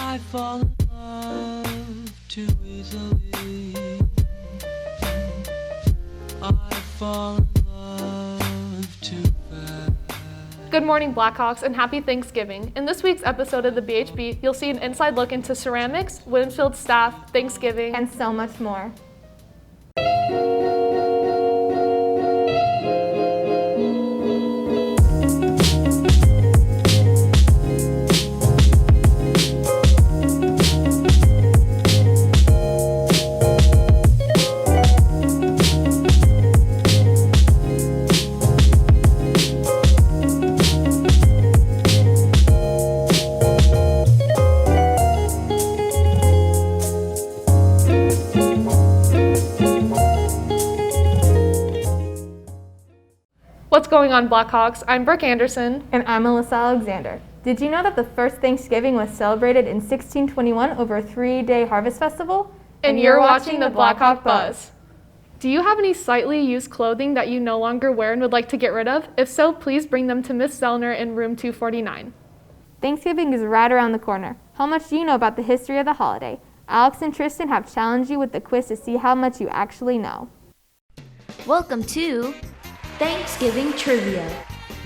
I fall in love too easily. I fall in love too fast. Good morning, Blackhawks, and happy Thanksgiving. In this week's episode of the BHB, you'll see an inside look into ceramics, Winfield staff, Thanksgiving, and so much more. What's going on, Blackhawks? I'm Brooke Anderson. And I'm Alyssa Alexander. Did you know that the first Thanksgiving was celebrated in 1621 over a 3-day harvest festival? And you're watching the Blackhawk Buzz. Do you have any slightly used clothing that you no longer wear and would like to get rid of? If so, please bring them to Miss Zellner in room 249. Thanksgiving is right around the corner. How much do you know about the history of the holiday? Alex and Tristan have challenged you with the quiz to see how much you actually know. Welcome to Thanksgiving Trivia.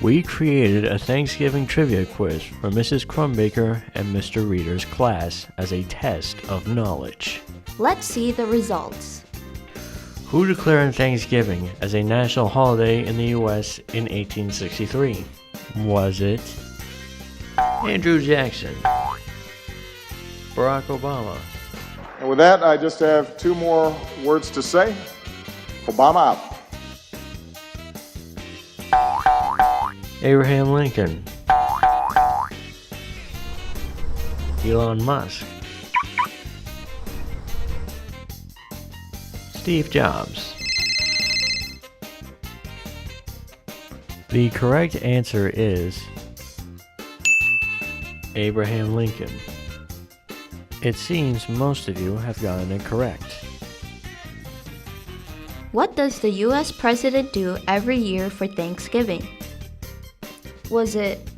We created a Thanksgiving trivia quiz for Mrs. Crumbaker and Mr. Reader's class as a test of knowledge. Let's see the results. Who declared Thanksgiving as a national holiday in the U.S. in 1863? Was it Andrew Jackson, Barack Obama? And with that, I just have two more words to say. Obama out. Abraham Lincoln, Elon Musk, Steve Jobs. The correct answer is Abraham Lincoln. It seems most of you have gotten it correct. What does the U.S. president do every year for Thanksgiving? Was it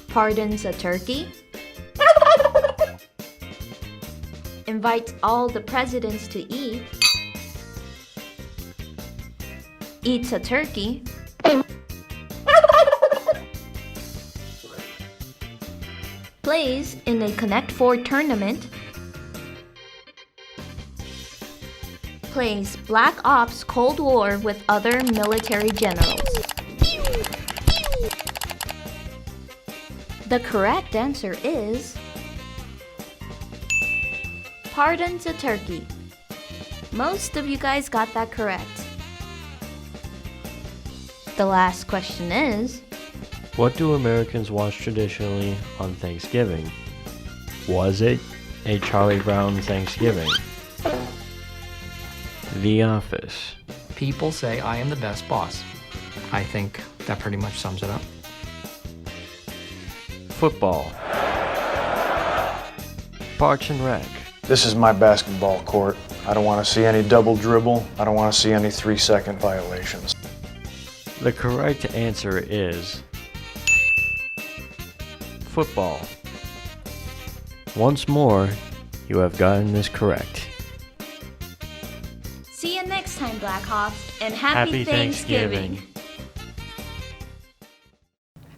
pardons a turkey? Invites all the presidents to eat? Eats a turkey? Plays in a Connect 4 tournament? Plays Black Ops Cold War with other military generals? The correct answer is pardons a turkey. Most of you guys got that correct. The last question is, What do Americans watch traditionally on Thanksgiving? Was it a Charlie Brown Thanksgiving? The Office. People say I am the best boss. I think that pretty much sums it up. Football. Parks and Rec. This is my basketball court. I don't want to see any double dribble. I don't want to see any 3-second violations. The correct answer is football. Once more, you have gotten this correct. see you next time, Blackhawks, and happy Thanksgiving.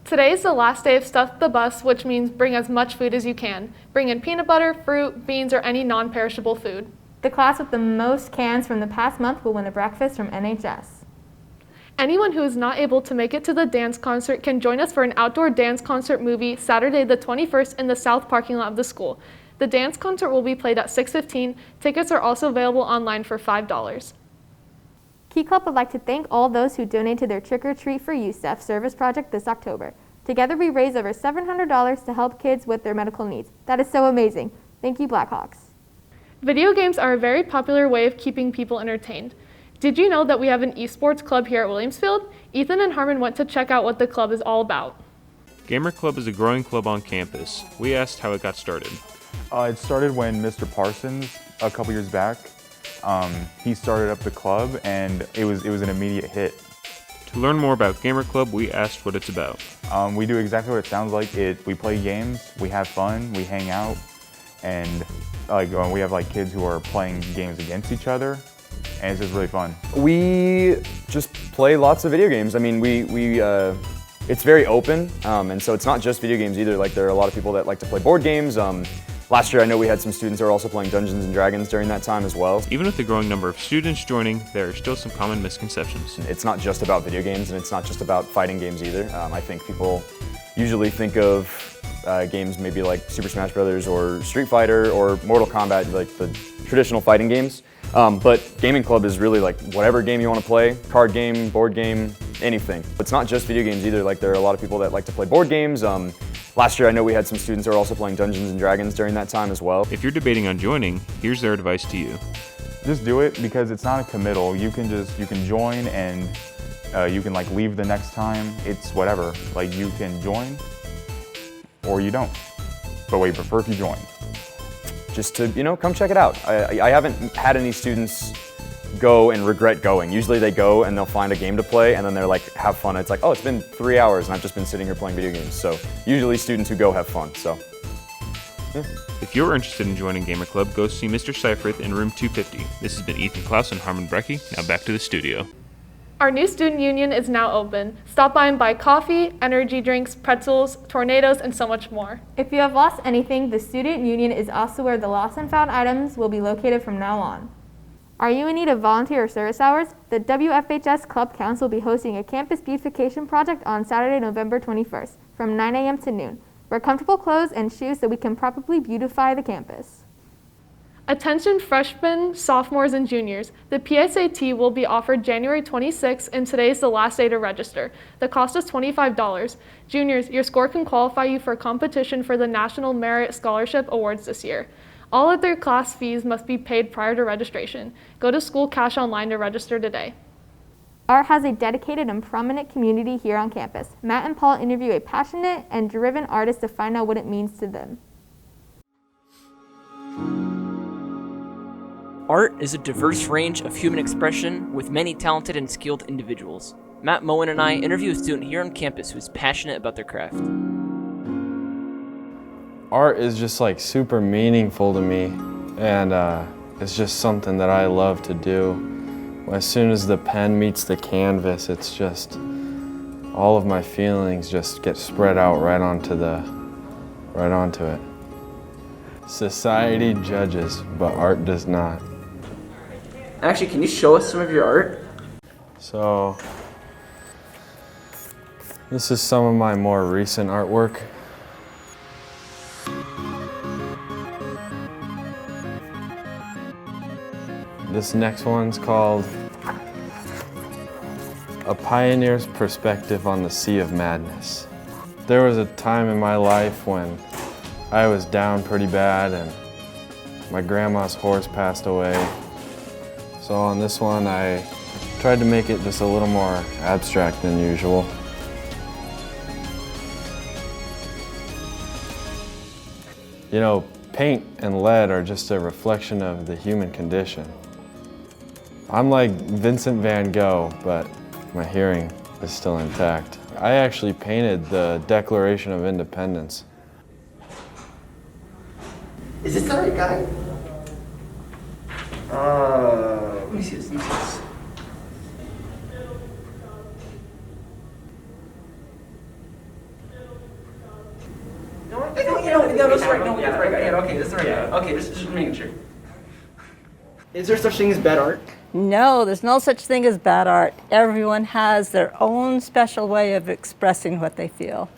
Today is the last day of Stuff the Bus, which means bring as much food as you can. Bring in peanut butter, fruit, beans, or any non-perishable food. The class with the most cans from the past month will win a breakfast from NHS. Anyone who is not able to make it to the dance concert can join us for an outdoor dance concert movie Saturday the 21st in the south parking lot of the school. The dance concert will be played at 6:15. Tickets are also available online for $5. Key Club would like to thank all those who donated their Trick or Treat for USEF service project this October. Together we raised over $700 to help kids with their medical needs. That is so amazing. Thank you, Blackhawks. Video games are a very popular way of keeping people entertained. Did you know that we have an esports club here at Williamsfield? Ethan and Harmon went to check out what the club is all about. Gamer Club is a growing club on campus. We asked how it got started. It started when Mr. Parsons, a couple years back, he started up the club, and it was an immediate hit. To learn more about Gamer Club, we asked what it's about. We do exactly what it sounds like. We play games, we have fun, we hang out, and we have like kids who are playing games against each other, and it's just really fun. We just play lots of video games. I mean, it's very open, and so it's not just video games either. Like, there are a lot of people that like to play board games. Last year, I know we had some students who were also playing Dungeons & Dragons during that time as well. Even with the growing number of students joining, there are still some common misconceptions. It's not just about video games, and it's not just about fighting games either. I think people usually think of games maybe like Super Smash Bros. Or Street Fighter or Mortal Kombat, like the traditional fighting games. But Gaming Club is really like whatever game you want to play, card game, board game, anything. It's not just video games either. Like, there are a lot of people that like to play board games. Last year, I know we had some students who were also playing Dungeons & Dragons during that time as well. If you're debating on joining, here's their advice to you. Just do it, because it's not a committal. You can join, and you can like leave the next time. It's whatever. Like, you can join or you don't, but we prefer if you join. Just to, come check it out. I haven't had any students go and regret going. Usually they go and they'll find a game to play, and then they're like, have fun. It's like, oh, it's been 3 hours and I've just been sitting here playing video games. So usually students who go have fun, so. Yeah. If you're interested in joining Gamer Club, go see Mr. Seifert in room 250. This has been Ethan Klaus and Harmon Brecky. Now back to the studio. Our new student union is now open. Stop by and buy coffee, energy drinks, pretzels, tornadoes, and so much more. If you have lost anything, the student union is also where the lost and found items will be located from now on. Are you in need of volunteer or service hours? The WFHS Club Council will be hosting a campus beautification project on Saturday, November 21st from 9 a.m. to noon. Wear comfortable clothes and shoes so we can properly beautify the campus. Attention freshmen, sophomores, and juniors. The PSAT will be offered January 26th, and today is the last day to register. The cost is $25. Juniors, your score can qualify you for a competition for the National Merit Scholarship Awards this year. All other class fees must be paid prior to registration. Go to School Cash Online to register today. ART has a dedicated and prominent community here on campus. Matt and Paul interview a passionate and driven artist to find out what it means to them. Art is a diverse range of human expression with many talented and skilled individuals. Matt Moen and I interview a student here on campus who is passionate about their craft. Art is just like super meaningful to me, and it's just something that I love to do. As soon as the pen meets the canvas, it's just all of my feelings just get spread out right onto it. Society judges, but art does not. Actually, can you show us some of your art? So, this is some of my more recent artwork. This next one's called A Pioneer's Perspective on the Sea of Madness. There was a time in my life when I was down pretty bad and my grandma's horse passed away. So on this one, I tried to make it just a little more abstract than usual. You know, paint and lead are just a reflection of the human condition. I'm like Vincent van Gogh, but my hearing is still intact. I actually painted the Declaration of Independence. Is this the right guy? Let me see this. No, that's right. No, that's right guy. Yeah, okay, that's the right guy. Okay, just making sure. Is there such thing as bad art? No, there's no such thing as bad art. Everyone has their own special way of expressing what they feel.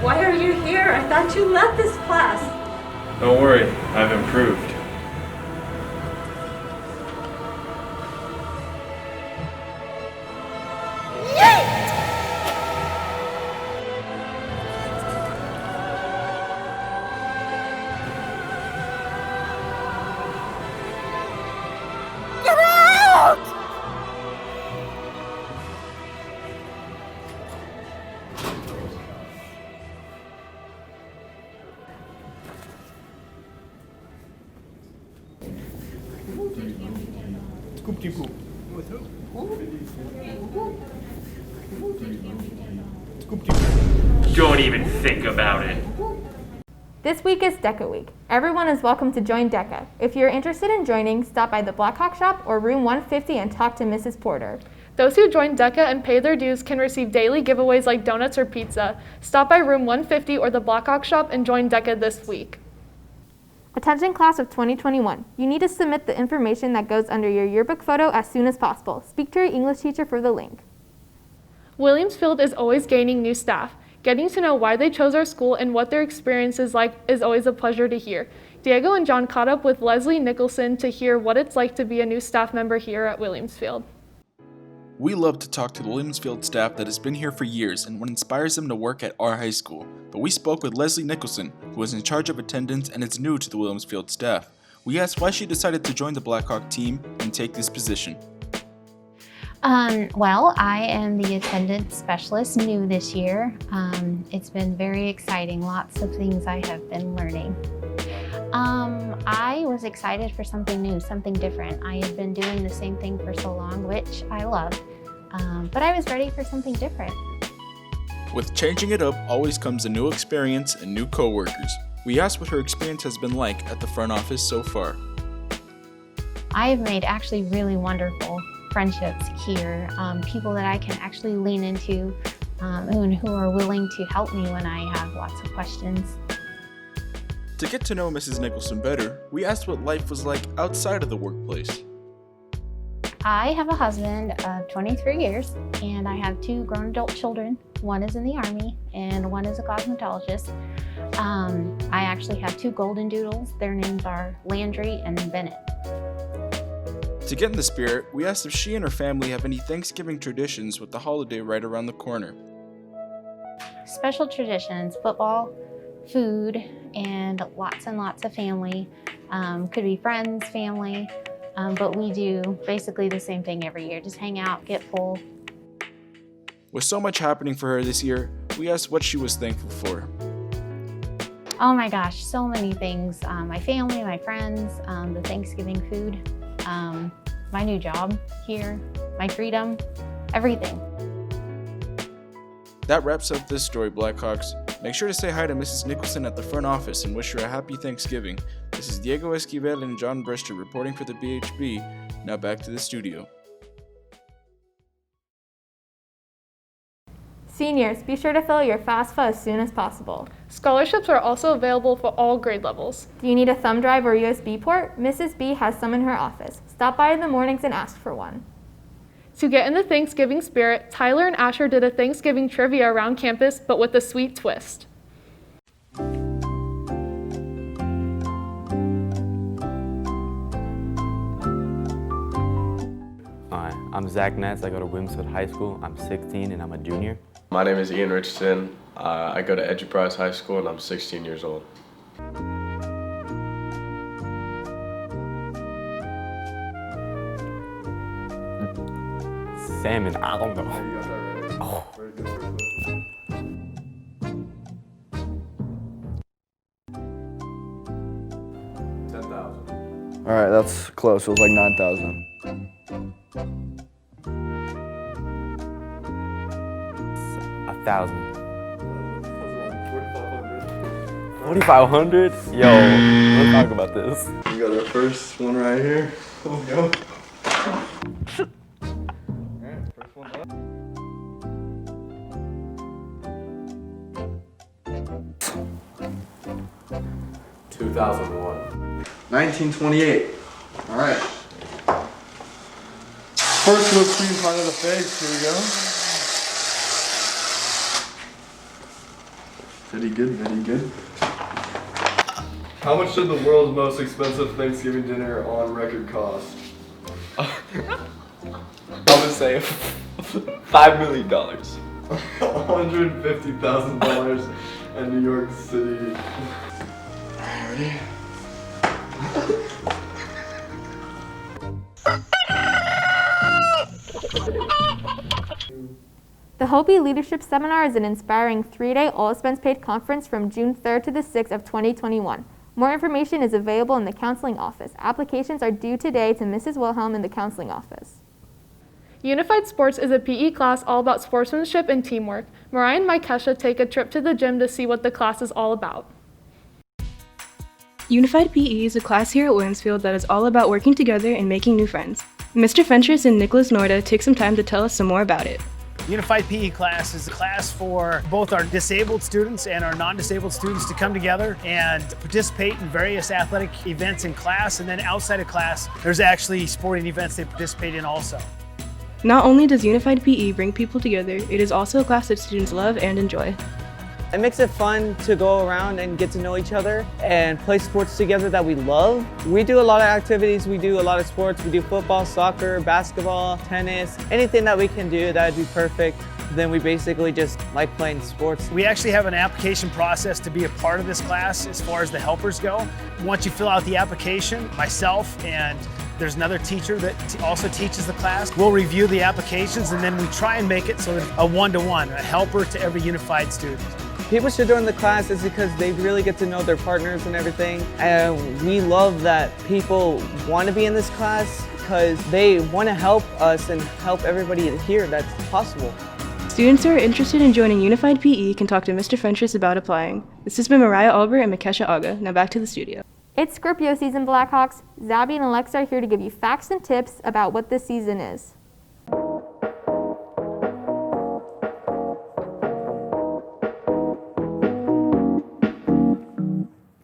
Why are you here? I thought you left this class. Don't worry, I've improved. Scoop-de-poop. With who? Scoop-de-poop. Don't even think about it. This week is DECA week. Everyone is welcome to join DECA. If you're interested in joining, stop by the Blackhawk shop or room 150 and talk to Mrs. Porter. Those who join DECA and pay their dues can receive daily giveaways like donuts or pizza. Stop by room 150 or the Blackhawk shop and join DECA this week. Attention class of 2021. You need to submit the information that goes under your yearbook photo as soon as possible. Speak to your English teacher for the link. Williamsfield is always gaining new staff. Getting to know why they chose our school and what their experience is like is always a pleasure to hear. Diego and John caught up with Leslie Nicholson to hear what it's like to be a new staff member here at Williamsfield. We love to talk to the Williamsfield staff that has been here for years and what inspires them to work at our high school. But we spoke with Leslie Nicholson, who is in charge of attendance and is new to the Williamsfield staff. We asked why she decided to join the Blackhawk team and take this position. Well, I am the attendance specialist, new this year. It's been very exciting, lots of things I have been learning. I was excited for something new, something different. I had been doing the same thing for so long, which I love, but I was ready for something different. With changing it up always comes a new experience and new co-workers. We asked what her experience has been like at the front office so far. I have made actually really wonderful friendships here, people that I can actually lean into and who are willing to help me when I have lots of questions. To get to know Mrs. Nicholson better, we asked what life was like outside of the workplace. I have a husband of 23 years and I have 2 grown adult children. One is in the Army and one is a cosmetologist. I actually have 2 golden doodles. Their names are Landry and Bennett. To get in the spirit, we asked if she and her family have any Thanksgiving traditions with the holiday right around the corner. Special traditions, football, food, and lots of family. Could be friends, family, but we do basically the same thing every year. Just hang out, get full. With so much happening for her this year, we asked what she was thankful for. Oh my gosh, so many things. My family, my friends, the Thanksgiving food, my new job here, my freedom, everything. That wraps up this story, Blackhawks. Make sure to say hi to Mrs. Nicholson at the front office and wish her a happy Thanksgiving. This is Diego Esquivel and John Brister reporting for the BHB. Now back to the studio. Seniors, be sure to fill your FAFSA as soon as possible. Scholarships are also available for all grade levels. Do you need a thumb drive or USB port? Mrs. B has some in her office. Stop by in the mornings and ask for one. To get in the Thanksgiving spirit, Tyler and Asher did a Thanksgiving trivia around campus, but with a sweet twist. Hi, I'm Zach Ness. I go to Williamsfield High School. I'm 16 and I'm a junior. My name is Ian Richardson. I go to Enterprise High School and I'm 16 years old. Salmon, I don't know. Oh. All right, that's close. It was like 9,000. $1,000. 4,500? Yo, let's talk about this. We got our first one right here. Oh, go. $2,001. 1928. All right. First whipped cream part of the face. Here we go. Very good, very good. How much did the world's most expensive Thanksgiving dinner on record cost? I'm gonna say $5 million. $150,000 in New York City. Ready? The Hopi Leadership Seminar is an inspiring 3-day all-expense-paid conference from June 3rd to the 6th of 2021. More information is available in the counseling office. Applications are due today to Mrs. Wilhelm in the counseling office. Unified Sports is a PE class all about sportsmanship and teamwork. Mariah and Mykesha take a trip to the gym to see what the class is all about. Unified PE is a class here at Williamsfield that is all about working together and making new friends. Mr. Fentress and Nicholas Norda take some time to tell us some more about it. Unified PE class is a class for both our disabled students and our non-disabled students to come together and participate in various athletic events in class, and then outside of class, there's actually sporting events they participate in also. Not only does Unified PE bring people together, it is also a class that students love and enjoy. It makes it fun to go around and get to know each other and play sports together that we love. We do a lot of activities, we do a lot of sports. We do football, soccer, basketball, tennis, anything that we can do that would be perfect. Then we basically just like playing sports. We actually have an application process to be a part of this class as far as the helpers go. Once you fill out the application, myself and there's another teacher that also teaches the class. We'll review the applications and then we try and make it so that a one-to-one, a helper to every unified student. People should join the class is because they really get to know their partners and everything. And we love that people want to be in this class because they want to help us and help everybody here that's possible. Students who are interested in joining Unified PE can talk to Mr. Fentress about applying. This has been Mariah Albert and Mykesha Aga. Now back to the studio. It's Scorpio season, Blackhawks. Zabby and Alexa are here to give you facts and tips about what this season is.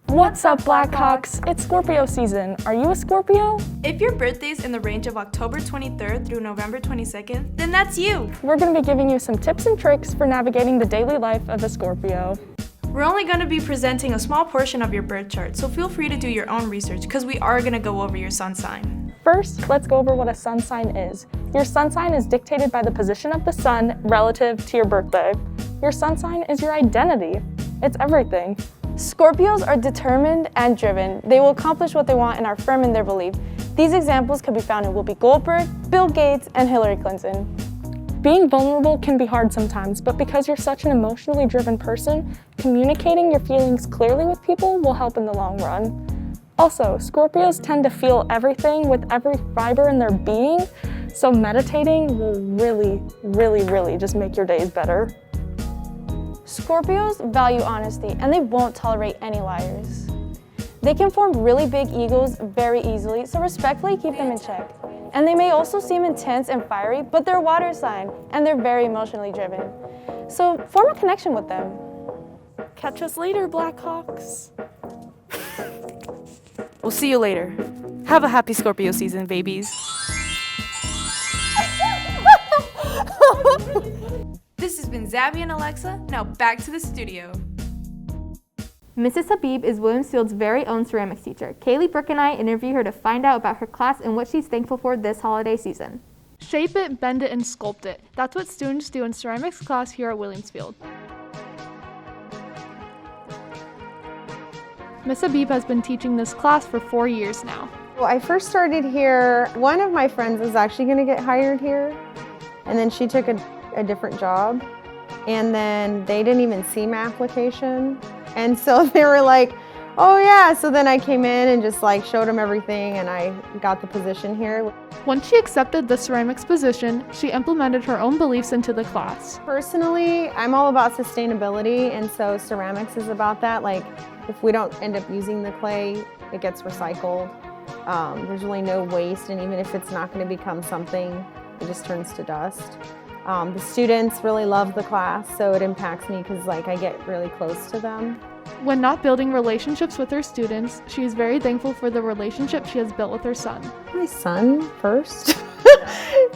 What's up, Blackhawks? It's Scorpio season. Are you a Scorpio? If your birthday's in the range of October 23rd through November 22nd, then that's you. We're going to be giving you some tips and tricks for navigating the daily life of a Scorpio. We're only going to be presenting a small portion of your birth chart, so feel free to do your own research because we are going to go over your sun sign. First, let's go over what a sun sign is. Your sun sign is dictated by the position of the sun relative to your birthday. Your sun sign is your identity. It's everything. Scorpios are determined and driven. They will accomplish what they want and are firm in their belief. These examples can be found in Whoopi Goldberg, Bill Gates, and Hillary Clinton. Being vulnerable can be hard sometimes, but because you're such an emotionally driven person, communicating your feelings clearly with people will help in the long run. Also, Scorpios tend to feel everything with every fiber in their being, so meditating will really just make your days better. Scorpios value honesty, and they won't tolerate any liars. They can form really big egos very easily, so respectfully keep them in check. And they may also seem intense and fiery, but they're a water sign, and they're very emotionally driven. So form a connection with them. Catch us later, Blackhawks. We'll see you later. Have a happy Scorpio season, babies. This has been Zabby and Alexa. Now back to the studio. Mrs. Habib is Williamsfield's very own ceramics teacher. Kaylee Burke and I interview her to find out about her class and what she's thankful for this holiday season. Shape it, bend it, and sculpt it. That's what students do in ceramics class here at Williamsfield. Miss Habib has been teaching this class for 4 years now. Well, I first started here, one of my friends was actually going to get hired here, and then she took a different job, and then they didn't even see my application. And so they were like, oh yeah, so then I came in and just like showed them everything and I got the position here. Once she accepted the ceramics position, she implemented her own beliefs into the class. Personally, I'm all about sustainability, and so ceramics is about that. Like, if we don't end up using the clay, it gets recycled. There's really no waste, and even if it's not going to become something, it just turns to dust. The students really love the class, so it impacts me because like I get really close to them. When not building relationships with her students, she is very thankful for the relationship she has built with her son. My son first.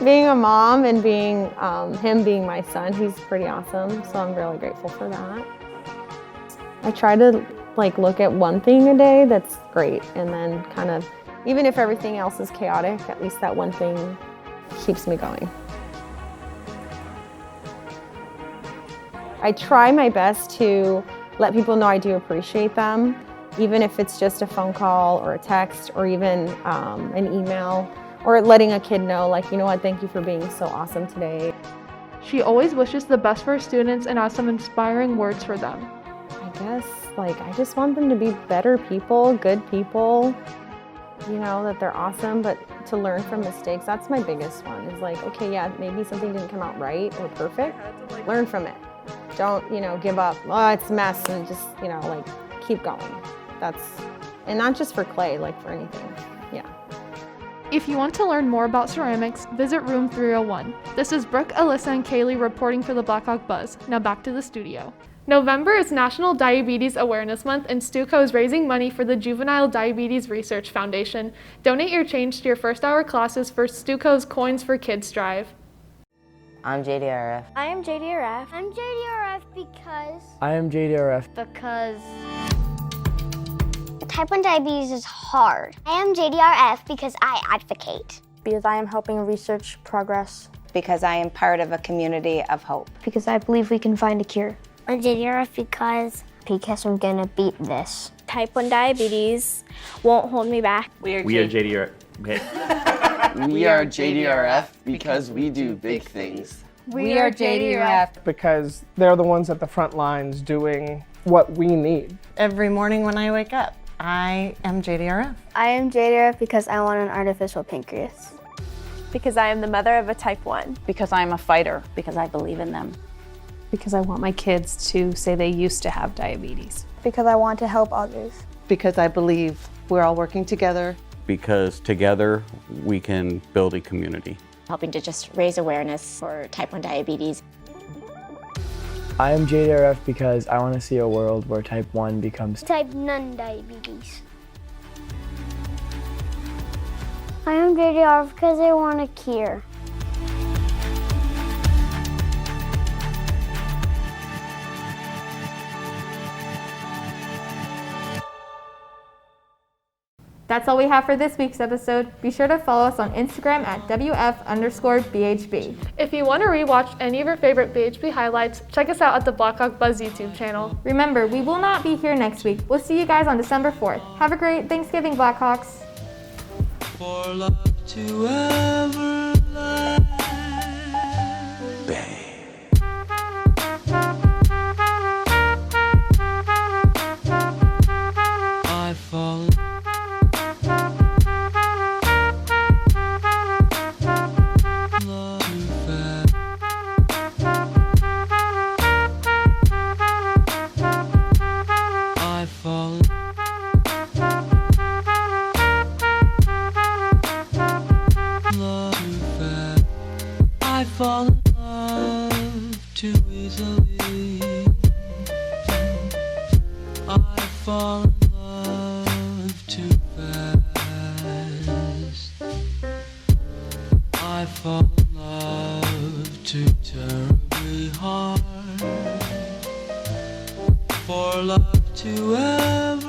Being a mom and being him being my son, he's pretty awesome, so I'm really grateful for that. I try to like look at one thing a day that's great, and then kind of, even if everything else is chaotic, at least that one thing keeps me going. I try my best to let people know I do appreciate them, even if it's just a phone call or a text or even an email, or letting a kid know, like, you know what, thank you for being so awesome today. She always wishes the best for her students and has some inspiring words for them. I guess, like, I just want them to be better people, good people, you know, that they're awesome, but to learn from mistakes. That's my biggest one, is like, okay, yeah, maybe something didn't come out right or perfect. Learn from it. Don't, you know, give up. Oh, it's a mess, and just, you know, like, keep going. And not just for clay, like for anything. Yeah. If you want to learn more about ceramics, visit room 301. This is Brooke, Alyssa, and Kaylee reporting for the Blackhawk Buzz. Now back to the studio. November is National Diabetes Awareness Month, and Stuco is raising money for the Juvenile Diabetes Research Foundation. Donate your change to your first hour classes for Stuco's Coins for Kids drive. I'm JDRF. I am JDRF. I'm JDRF because... I am JDRF. Because... Type 1 diabetes is hard. I am JDRF because I advocate. Because I am helping research progress. Because I am part of a community of hope. Because I believe we can find a cure. I'm JDRF because I'm gonna beat this. Type 1 diabetes won't hold me back. We are JDRF. Okay. We are JDRF because we do big things. We are JDRF because they're the ones at the front lines doing what we need. Every morning when I wake up, I am JDRF. I am JDRF because I want an artificial pancreas. Because I am the mother of a type 1. Because I am a fighter. Because I believe in them. Because I want my kids to say they used to have diabetes. Because I want to help others. Because I believe we're all working together. Because together we can build a community. Helping to just raise awareness for type 1 diabetes. I am JDRF because I want to see a world where type 1 becomes type none diabetes. I am JDRF because I want a cure. That's all we have for this week's episode. Be sure to follow us on Instagram at WF_BHB. If you want to rewatch any of your favorite BHB highlights, check us out at the Blackhawk Buzz YouTube channel. Remember, we will not be here next week. We'll see you guys on December 4th. Have a great Thanksgiving, Blackhawks. For love to ever last. I fall. I fall in love too easily. I fall in love too fast. I fall in love too terribly hard. For love to ever